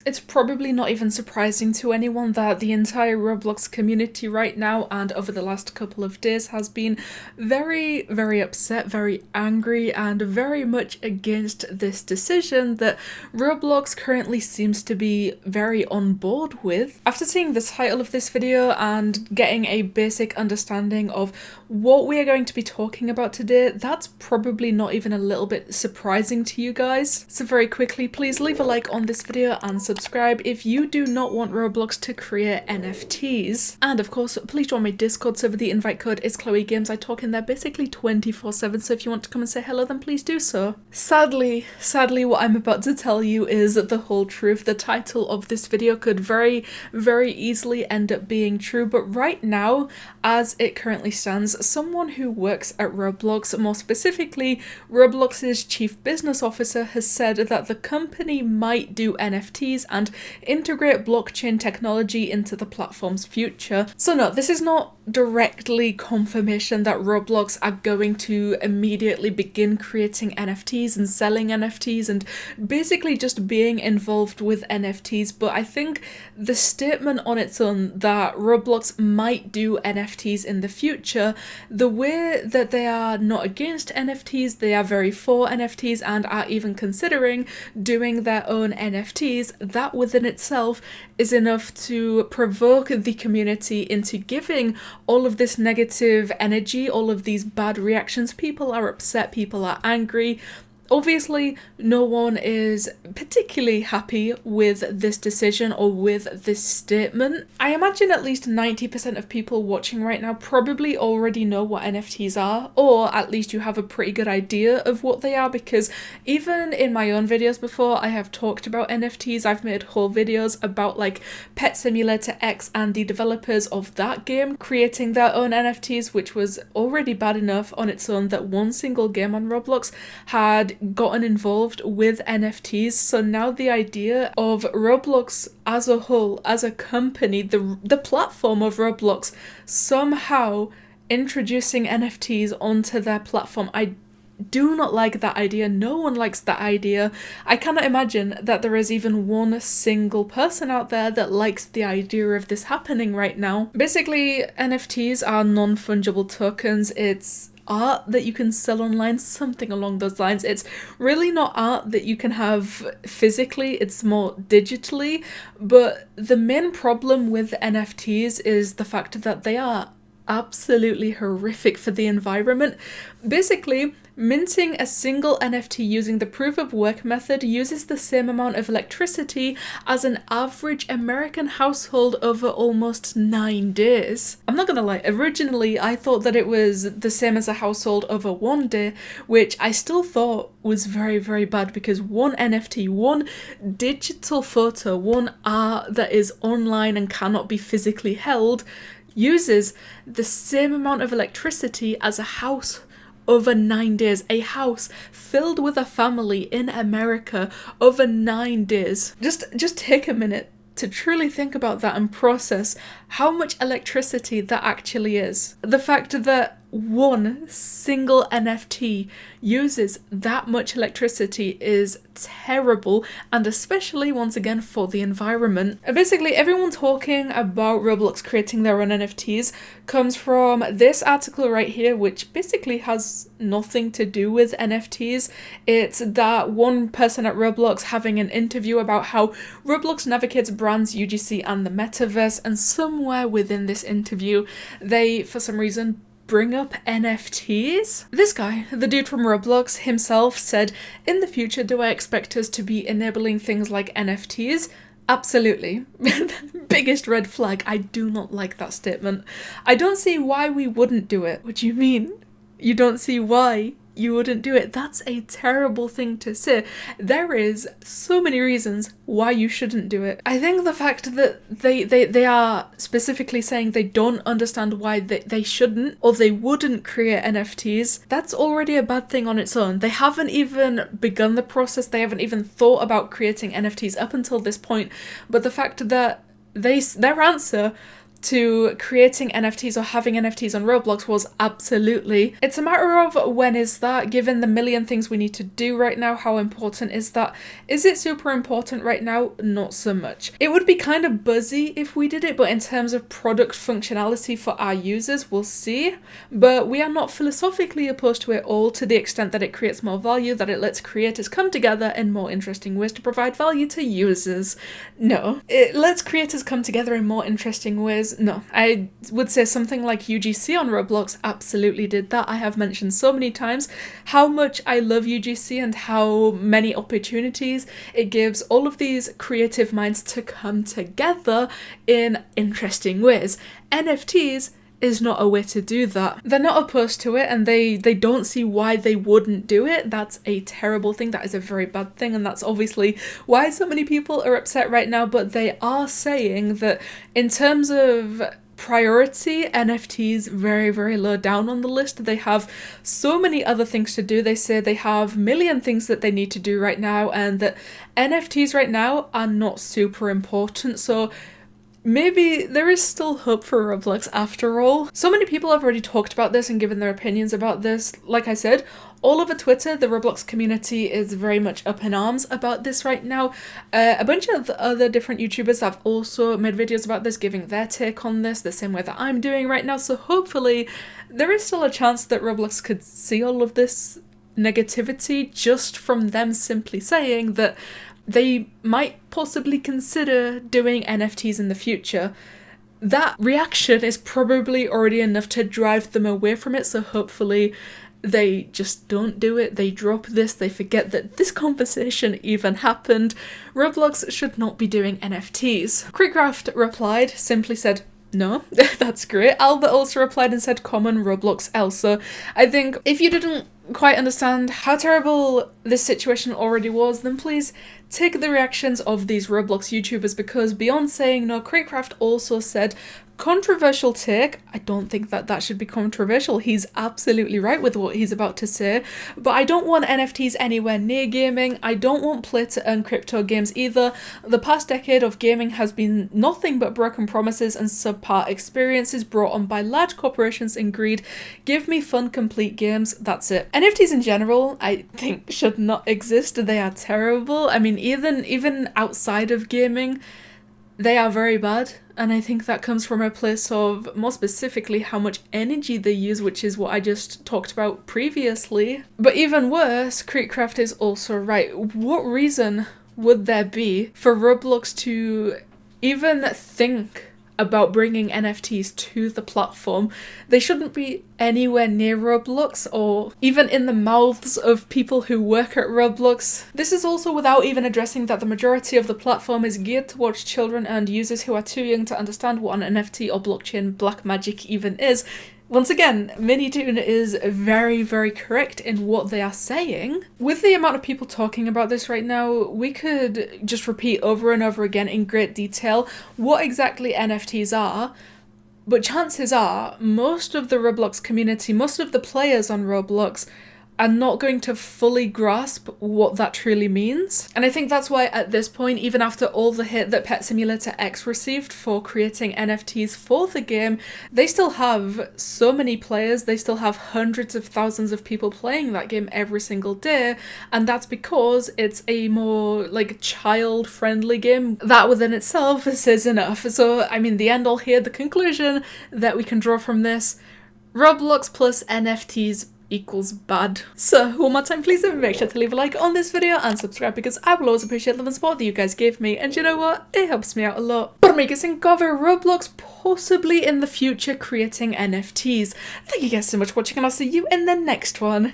It's probably not even surprising to anyone that the entire Roblox community right now and over the last couple of days has been very, very upset, very angry, and very much against this decision that Roblox currently seems to be very on board with. After seeing the title of this video and getting a basic understanding of what we are going to be talking about today, that's probably not even a little bit surprising to you guys. So very quickly, please leave a like on this video and subscribe if you do not want Roblox to create NFTs. And of course, please join my Discord server. The invite code is ChloeGames. I talk in there basically 24/7, so if you want to come and say hello, then please do so. Sadly, what I'm about to tell you is the whole truth. The title of this video could very, very easily end up being true, but right now, as it currently stands, someone who works at Roblox, more specifically Roblox's chief business officer, has said that the company might do NFTs and integrate blockchain technology into the platform's future. So no, this is not directly confirmation that Roblox are going to immediately begin creating NFTs and selling NFTs and basically just being involved with NFTs, but I think the statement on its own that Roblox might do NFTs in the future, the way that they are not against NFTs, they are very for NFTs and are even considering doing their own NFTs, that within itself is enough to provoke the community into giving all of this negative energy, all of these bad reactions. People are upset, people are angry. Obviously, no one is particularly happy with this decision or with this statement. I imagine at least 90% of people watching right now probably already know what NFTs are, or at least you have a pretty good idea of what they are, because even in my own videos before, I have talked about NFTs. I've made whole videos about like Pet Simulator X and the developers of that game creating their own NFTs, which was already bad enough on its own that one single game on Roblox had gotten involved with NFTs. So now the idea of Roblox as a whole, as a company, the platform of Roblox somehow introducing NFTs onto their platform, I do not like that idea. No one likes that idea. I cannot imagine that there is even one single person out there that likes the idea of this happening right now. Basically, NFTs are non-fungible tokens. It's art that you can sell online, something along those lines. It's really not art that you can have physically, it's more digitally. But the main problem with NFTs is the fact that they are absolutely horrific for the environment. Basically, minting a single NFT using the proof of work method uses the same amount of electricity as an average American household over almost 9 days. I'm not gonna lie, originally I thought that it was the same as a household over 1 day, which I still thought was very, very bad, because one NFT, one digital photo, one art that is online and cannot be physically held, uses the same amount of electricity as a house over 9 days. A house filled with a family in America over 9 days. Just take a minute to truly think about that and process how much electricity that actually is. The fact that one single NFT uses that much electricity is terrible, and especially once again for the environment. Basically, everyone talking about Roblox creating their own NFTs comes from this article right here, which basically has nothing to do with NFTs. It's that one person at Roblox having an interview about how Roblox navigates brands, UGC and the metaverse, and somewhere within this interview they, for some reason, bring up NFTs? This guy, the dude from Roblox himself, said, "In the future, do I expect us to be enabling things like NFTs? Absolutely." Biggest red flag. I do not like that statement. I don't see why we wouldn't do it. What do you mean? You don't see why you wouldn't do it? That's a terrible thing to say. There is so many reasons why you shouldn't do it. I think the fact that they are specifically saying they don't understand why they shouldn't or they wouldn't create NFTs, that's already a bad thing on its own. They haven't even begun the process, they haven't even thought about creating NFTs up until this point, but the fact that their answer to creating NFTs or having NFTs on Roblox was absolutely. It's a matter of when is that, given the million things we need to do right now, how important is that? Is it super important right now? Not so much. It would be kind of buzzy if we did it, but in terms of product functionality for our users, we'll see. But we are not philosophically opposed to it all, to the extent that it creates more value, that it lets creators come together in more interesting ways to provide value to users. No. It lets creators come together in more interesting ways. No. I would say something like UGC on Roblox absolutely did that. I have mentioned so many times how much I love UGC and how many opportunities it gives all of these creative minds to come together in interesting ways. NFTs is not a way to do that. They're not opposed to it, and they don't see why they wouldn't do it. That's a terrible thing. That is a very bad thing, and that's obviously why so many people are upset right now. But they are saying that in terms of priority, NFTs very, very low down on the list. They have so many other things to do. They say they have a million things that they need to do right now, and that NFTs right now are not super important. So maybe there is still hope for Roblox after all. So many people have already talked about this and given their opinions about this. Like I said, all over Twitter, the Roblox community is very much up in arms about this right now. A bunch of other different YouTubers have also made videos about this, giving their take on this the same way that I'm doing right now. So hopefully there is still a chance that Roblox could see all of this negativity just from them simply saying that they might possibly consider doing NFTs in the future. That reaction is probably already enough to drive them away from it, so hopefully they just don't do it, they drop this, they forget that this conversation even happened. Roblox should not be doing NFTs. Creekcraft replied, simply said, no, that's great. Albert also replied and said common Roblox Elsa. I think if you didn't quite understand how terrible this situation already was, then please take the reactions of these Roblox YouTubers, because beyond saying no, Creekcraft also said controversial take. I don't think that that should be controversial. He's absolutely right with what he's about to say, but I don't want NFTs anywhere near gaming. I don't want play to earn crypto games either. The past decade of gaming has been nothing but broken promises and subpar experiences brought on by large corporations and greed. Give me fun, complete games. That's it. NFTs in general, I think, should not exist. They are terrible. I mean, even outside of gaming, they are very bad. And I think that comes from a place of, more specifically, how much energy they use, which is what I just talked about previously. But even worse, Creekcraft is also right. What reason would there be for Roblox to even think about bringing NFTs to the platform? They shouldn't be anywhere near Roblox or even in the mouths of people who work at Roblox. This is also without even addressing that the majority of the platform is geared towards children and users who are too young to understand what an NFT or blockchain black magic even is. Once again, Minitoon is very, very correct in what they are saying. With the amount of people talking about this right now, we could just repeat over and over again in great detail what exactly NFTs are, but chances are most of the Roblox community, most of the players on Roblox are not going to fully grasp what that truly means. And I think that's why at this point, even after all the hit that Pet Simulator X received for creating NFTs for the game, they still have so many players, they still have hundreds of thousands of people playing that game every single day, and that's because it's a more like child-friendly game. That within itself says enough. So, I mean, the end all here, the conclusion that we can draw from this, Roblox plus NFTs equals bad. So one more time, please make sure to leave a like on this video and subscribe, because I will always appreciate the love and support that you guys give me, and you know what, it helps me out a lot. But make us think of Roblox possibly in the future creating NFTs. Thank you guys so much for watching, and I'll see you in the next one.